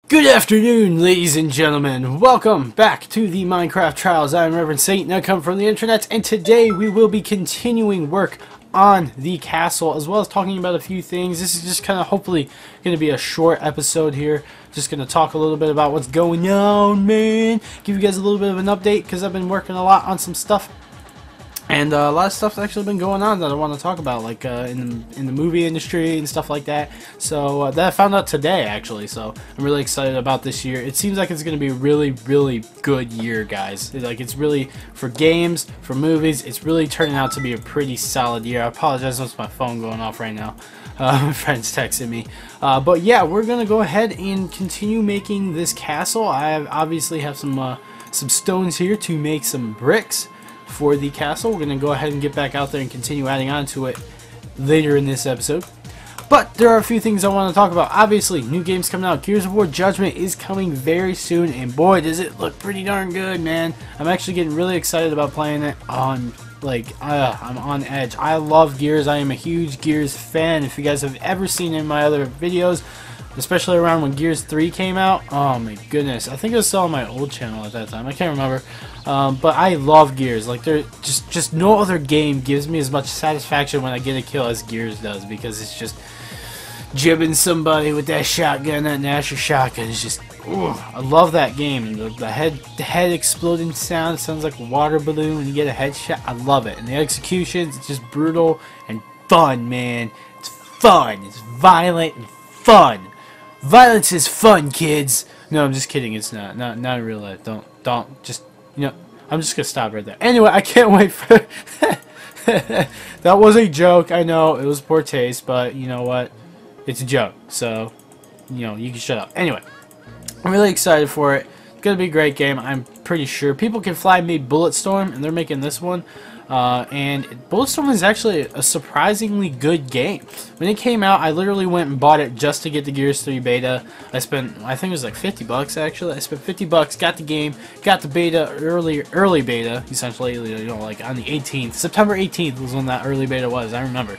Good afternoon, ladies and gentlemen. Welcome back to the Minecraft Trials. I'm Reverend Satan. I come from the internet, and today we will be continuing work on the castle, as well as talking about a few things. This is just kind of hopefully going to be a short episode here. Just going to talk a little bit about what's going on, man. Give you guys a little bit of an update, because I've been working a lot on some stuff. And a lot of stuff's actually been going on that I want to talk about, like in the movie industry and stuff like that. So that I found out today, actually. So I'm really excited about this year. It seems like it's going to be a really, really good year, guys. It's really, for games, for movies, it's really turning out to be a pretty solid year. I apologize, that's my phone going off right now. My friend's texting me. But yeah, we're going to go ahead and continue making this castle. I obviously have some stones here to make some bricks for the castle. We're going to go ahead and get back out there and continue adding on to it later in this episode. But there are a few things I want to talk about. Obviously, new games coming out. Gears of War Judgment is coming very soon, and boy, does it look pretty darn good, man. I'm actually getting really excited about playing it. I'm on edge. I love Gears. I am a huge Gears fan. If you guys have ever seen in my other videos, especially around when Gears 3 came out, oh my goodness, I think it was still on my old channel at that time, I can't remember, but I love Gears. Like, there just no other game gives me as much satisfaction when I get a kill as Gears does, because it's just jibbing somebody with that shotgun, that Nasher shotgun. It's just, ooh, I love that game. The head exploding sound, it sounds like a water balloon when you get a headshot. I love it. And the executions, it's just brutal and fun, man. It's fun. It's violent and fun. Violence is fun, kids. No, I'm just kidding. It's not in real life. Don't just, I'm just gonna stop right there. Anyway, I can't wait for that was a joke. I know it was poor taste, but you know what? It's a joke. So, you can shut up. Anyway, I'm really excited for it. It's gonna be a great game. I'm pretty sure. People Can Fly made Bulletstorm, and they're making this one. And Bulletstorm is actually a surprisingly good game. When it came out, I literally went and bought it just to get the Gears 3 beta. I think it was like 50 bucks actually. I spent 50 bucks, got the game, got the beta, early beta, essentially, like on the 18th. September 18th was when that early beta was, I remember.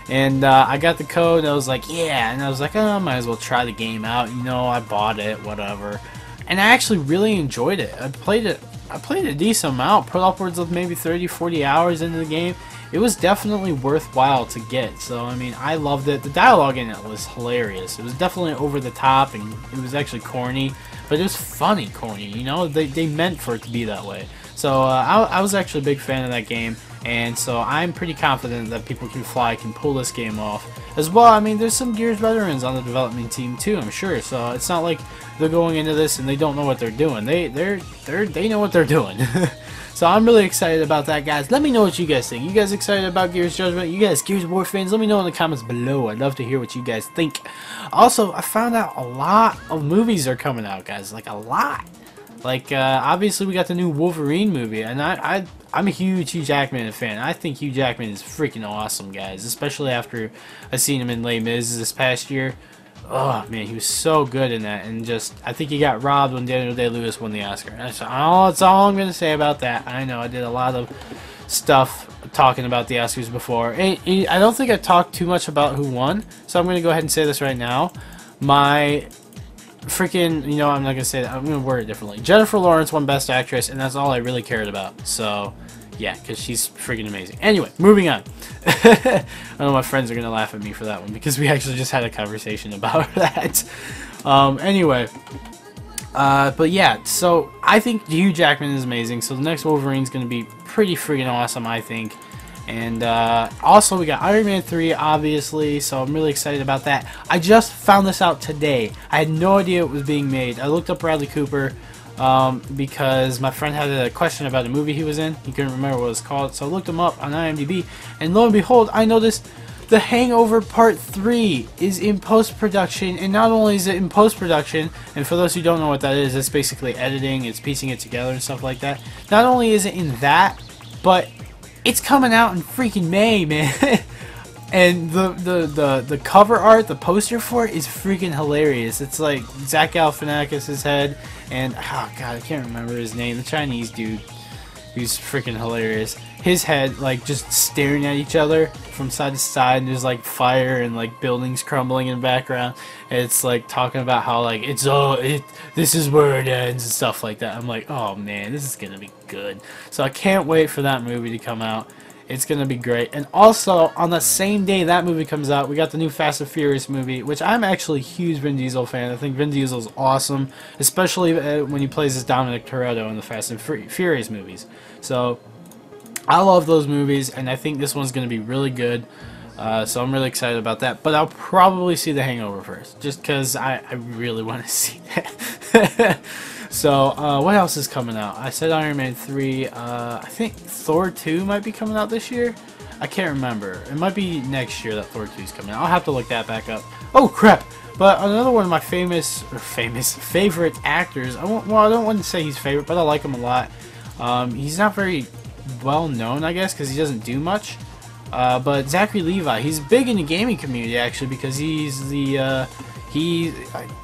And I got the code, and I was like, yeah, and I was like, oh, I might as well try the game out. I bought it, whatever. And I actually really enjoyed it. I played a decent amount, put upwards of maybe 30-40 hours into the game. It was definitely worthwhile to get. So, I mean, I loved it. The dialogue in it was hilarious. It was definitely over the top, and it was actually corny, but it was funny corny, They meant for it to be that way. So, I was actually a big fan of that game, and so I'm pretty confident that People Can Fly can pull this game off. As well, I mean, there's some Gears veterans on the development team too, I'm sure. So it's not like they're going into this and they don't know what they're doing. They know what they're doing. So I'm really excited about that, guys. Let me know what you guys think. You guys excited about Gears Judgment? You guys Gears of War fans? Let me know in the comments below. I'd love to hear what you guys think. Also, I found out a lot of movies are coming out, guys. Like, a lot. Like, obviously we got the new Wolverine movie, and I'm a huge Hugh Jackman fan. I think Hugh Jackman is freaking awesome, guys, especially after I seen him in Les Mis this past year. Oh, man, he was so good in that, and I think he got robbed when Daniel Day-Lewis won the Oscar. That's all I'm going to say about that. I know I did a lot of stuff talking about the Oscars before. I don't think I talked too much about who won, so I'm going to go ahead and say this right now. My freaking, I'm not gonna say that, I'm gonna word it differently. Jennifer Lawrence won Best Actress, and that's all I really cared about. So yeah, because she's freaking amazing. Anyway, moving on. I know my friends are gonna laugh at me for that one, because we actually just had a conversation about that. Anyway, but yeah, so I think Hugh Jackman is amazing. So the next Wolverine's gonna be pretty freaking awesome, I think. And also we got Iron Man 3, obviously, so I'm really excited about that. I just found this out today. I had no idea it was being made. I looked up Bradley Cooper because my friend had a question about a movie he was in. He couldn't remember what it was called, so I looked him up on IMDb, and lo and behold, I noticed The Hangover Part 3 is in post-production. And not only is it in post-production, and for those who don't know what that is, it's basically editing, it's piecing it together and stuff like that. Not only is it in that, but it's coming out in freaking May, man. And the cover art, the poster for it is freaking hilarious. It's like Zach Galifianakis' head, and oh god, I can't remember his name. The Chinese dude, who's freaking hilarious. his head like just staring at each other from side to side, and there's like fire and like buildings crumbling in the background, and it's like talking about how like this is where it ends and stuff like that. I'm like, oh man, this is gonna be good. So I can't wait for that movie to come out. It's gonna be great. And also on the same day that movie comes out, we got the new Fast and Furious movie, which I'm actually a huge Vin Diesel fan. I think Vin Diesel's awesome, especially when he plays as Dominic Toretto in the Fast and Furious movies. So I love those movies, and I think this one's gonna be really good. So I'm really excited about that. But I'll probably see The Hangover first, just because I really want to see that. So, what else is coming out? I said Iron Man 3. I think Thor 2 might be coming out this year. I can't remember. It might be next year that Thor 2 is coming out. I'll have to look that back up. Oh, crap! But another one of my favorite actors. I don't want to say he's favorite, but I like him a lot. He's not very well known, I guess, because he doesn't do much. But Zachary Levi, he's big in the gaming community, actually, because he's the...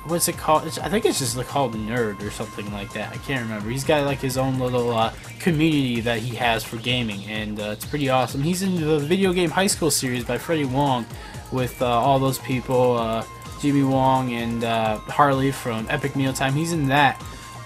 what's it called? I think it's just called Nerd or something like that. I can't remember. He's got like his own little community that he has for gaming, and it's pretty awesome. He's in the video game High School series by Freddie Wong with all those people, Jimmy Wong and Harley from Epic Mealtime. He's in that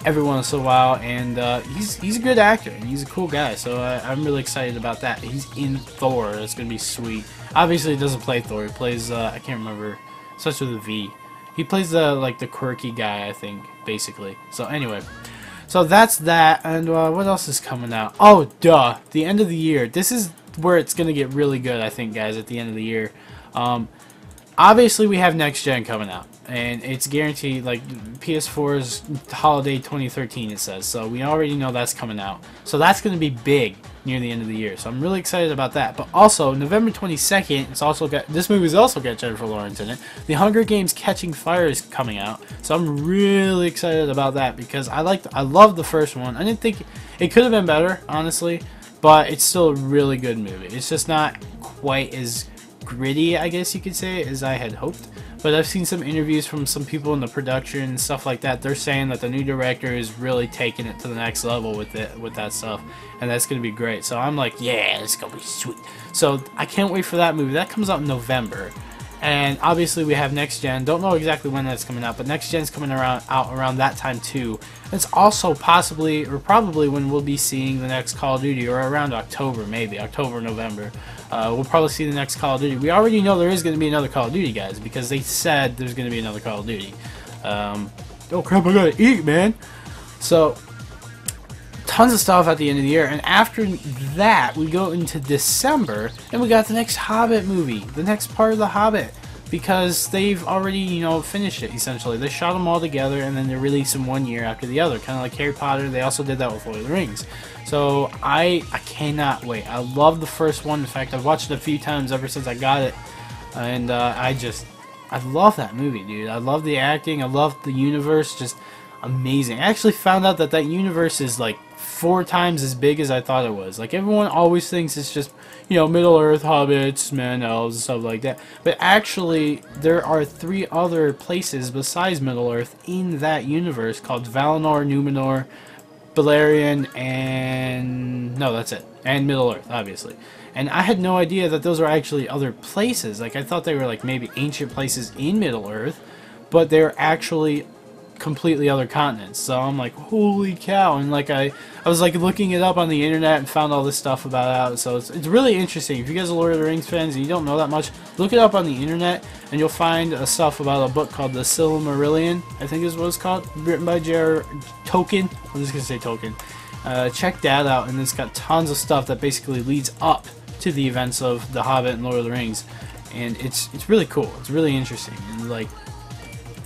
every once in a while, and he's a good actor, and he's a cool guy, so I'm really excited about that. He's in Thor. It's going to be sweet. Obviously, he doesn't play Thor. He plays, I can't remember, starts with a V. He plays the quirky guy, I think, basically. So anyway, so that's that. And what else is coming out? Oh, duh, the end of the year. This is where it's gonna get really good, I think, guys. At the end of the year, obviously we have next gen coming out, and it's guaranteed. Like PS4's holiday 2013, it says. So we already know that's coming out. So that's gonna be big near the end of the year, so I'm really excited about that. But also November 22nd, it's also got this movie's also got Jennifer Lawrence in it. The Hunger Games Catching Fire is coming out, so I'm really excited about that because I love the first one. I didn't think it could have been better, honestly, but it's still a really good movie. It's just not quite as gritty, I guess you could say, as I had hoped. But I've seen some interviews from some people in the production and stuff like that. They're saying that the new director is really taking it to the next level with that stuff, and that's gonna be great. So I'm like, yeah, it's gonna be sweet. So I can't wait for that movie. That comes out in November, and obviously we have next gen. Don't know exactly when that's coming out, but next gen's coming out around that time too. It's also possibly or probably when we'll be seeing the next Call of Duty, or around October, maybe October, November. We'll probably see the next Call of Duty. We already know there is going to be another Call of Duty, guys, because they said there's going to be another Call of Duty. Oh crap, I gotta eat, man. So, tons of stuff at the end of the year, and after that, we go into December, and we got the next Hobbit movie, the next part of the Hobbit, because they've already, you know, finished it, essentially. They shot them all together, and then they released them one year after the other, kind of like Harry Potter. They also did that with Lord of the Rings. So I cannot wait. I love the first one. In fact, I've watched it a few times ever since I got it, and I love that movie, dude. I love the acting. I love the universe. Just amazing. I actually found out that that universe is like 4 times as big as I thought it was. Like, everyone always thinks it's just, you know, Middle Earth, hobbits, men, elves, and stuff like that. But actually, there are 3 other places besides Middle Earth in that universe called Valinor, Numenor, Beleriand, and... no, that's it. And Middle Earth, obviously. And I had no idea that those were actually other places. Like, I thought they were, like, maybe ancient places in Middle Earth, but they're actually completely other continents. So I'm like, holy cow. And like I was like looking it up on the internet and found all this stuff about it. So it's really interesting. If you guys are Lord of the Rings fans and you don't know that much, look it up on the internet and you'll find stuff about a book called The Silmarillion, I think is what it's called, written by J.R. Tolkien. I'm just gonna say Tolkien. Check that out, and it's got tons of stuff that basically leads up to the events of The Hobbit and Lord of the Rings, and it's really cool. It's really interesting, and like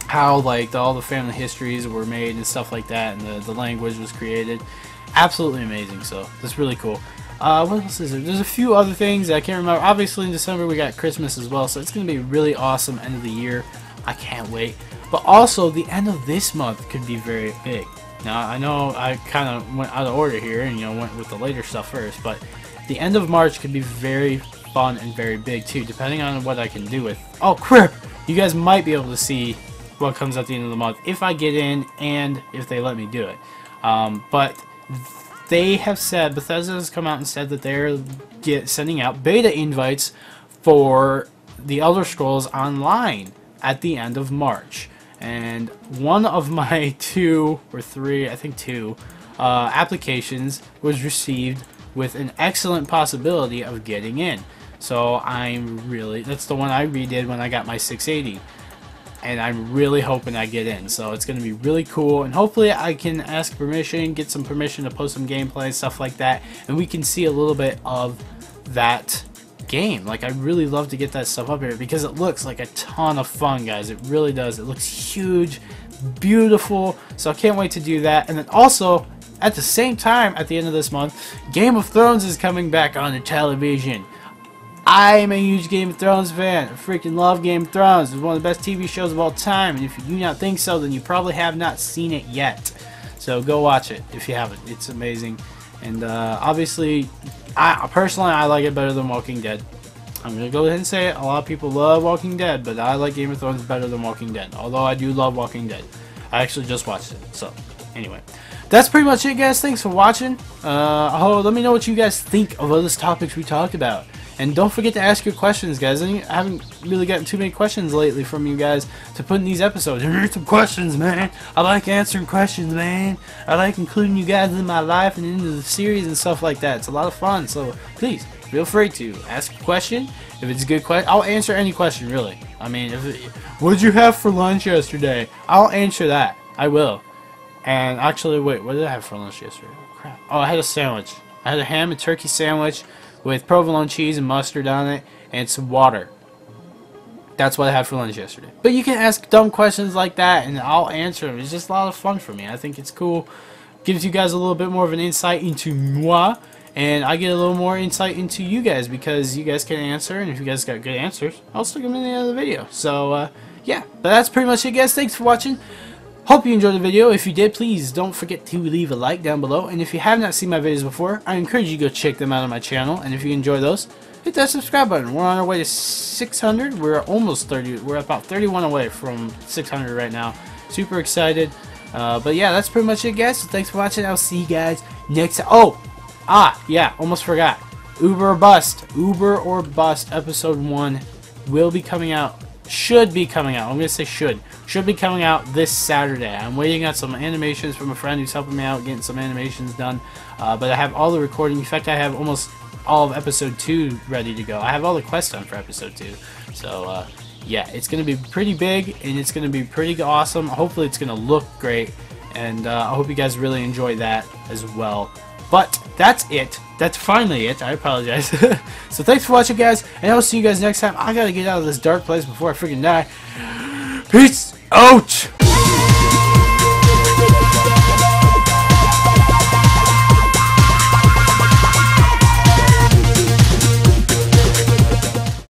how like all the family histories were made and stuff like that, and the language was created. Absolutely amazing. So that's really cool. What else is there? There's a few other things that I can't remember. Obviously in December we got Christmas as well, so it's gonna be a really awesome end of the year. I can't wait. But also the end of this month could be very big. Now I know I kind of went out of order here and, you know, went with the later stuff first, but the end of March could be very fun and very big too, depending on what I can do with. Oh crap! You guys might be able to see what comes at the end of the month if I get in and if they let me do it. But they have said, Bethesda has come out and said that they're sending out beta invites for the Elder Scrolls Online at the end of March. And one of my two or three, I think two, applications was received with an excellent possibility of getting in. So that's the one I redid when I got my 680. And I'm really hoping I get in. So it's going to be really cool. And hopefully I can ask permission, get some permission to post some gameplay, stuff like that. And we can see a little bit of that game. Like, I'd really love to get that stuff up here because it looks like a ton of fun, guys. It really does. It looks huge, beautiful. So I can't wait to do that. And then also, at the same time, at the end of this month, Game of Thrones is coming back on the television. I'm a huge Game of Thrones fan. I freaking love Game of Thrones. It's one of the best TV shows of all time. And if you do not think so, then you probably have not seen it yet. So go watch it if you haven't. It's amazing. And obviously, personally, I like it better than Walking Dead. I'm going to go ahead and say it. A lot of people love Walking Dead, but I like Game of Thrones better than Walking Dead. Although I do love Walking Dead. I actually just watched it. So, anyway. That's pretty much it, guys. Thanks for watching. Let me know what you guys think of all these topics we talked about. And don't forget to ask your questions, guys. I haven't really gotten too many questions lately from you guys to put in these episodes. Here's some questions, man. I like answering questions, man. I like including you guys in my life and into the series and stuff like that. It's a lot of fun. So please, feel free to ask a question. If it's a good question, I'll answer any question, really. I mean, what'd you have for lunch yesterday? I'll answer that. I will. And actually, wait, what did I have for lunch yesterday? Oh, crap. Oh, I had a sandwich. I had a ham and turkey sandwich with provolone cheese and mustard on it and some water. That's what I had for lunch yesterday. But you can ask dumb questions like that and I'll answer them. It's just a lot of fun for me. I think it's cool. Gives you guys a little bit more of an insight into moi, and I get a little more insight into you guys because you guys can answer, and if you guys got good answers, I'll stick them in the end of the video. So, yeah. But that's pretty much it, guys. Thanks for watching. Hope you enjoyed the video. If you did, please don't forget to leave a like down below. And if you have not seen my videos before, I encourage you to go check them out on my channel. And if you enjoy those, hit that subscribe button. We're on our way to 600. We're almost 30. We're about 31 away from 600 right now. Super excited. But yeah, that's pretty much it, guys. So thanks for watching. I'll see you guys next time. Yeah, almost forgot. Uber or Bust episode 1 will be coming out. Should be coming out. I'm going to say should be coming out this Saturday. I'm waiting on some animations from a friend who's helping me out getting some animations done. But I have all the recording. In fact, I have almost all of episode 2 ready to go. I have all the quests done for episode 2. So, yeah, it's going to be pretty big and it's going to be pretty awesome. Hopefully, it's going to look great. And I hope you guys really enjoy that as well. But that's it. That's finally it. I apologize. So thanks for watching, guys, and I'll see you guys next time. I gotta get out of this dark place before I freaking die. Peace out!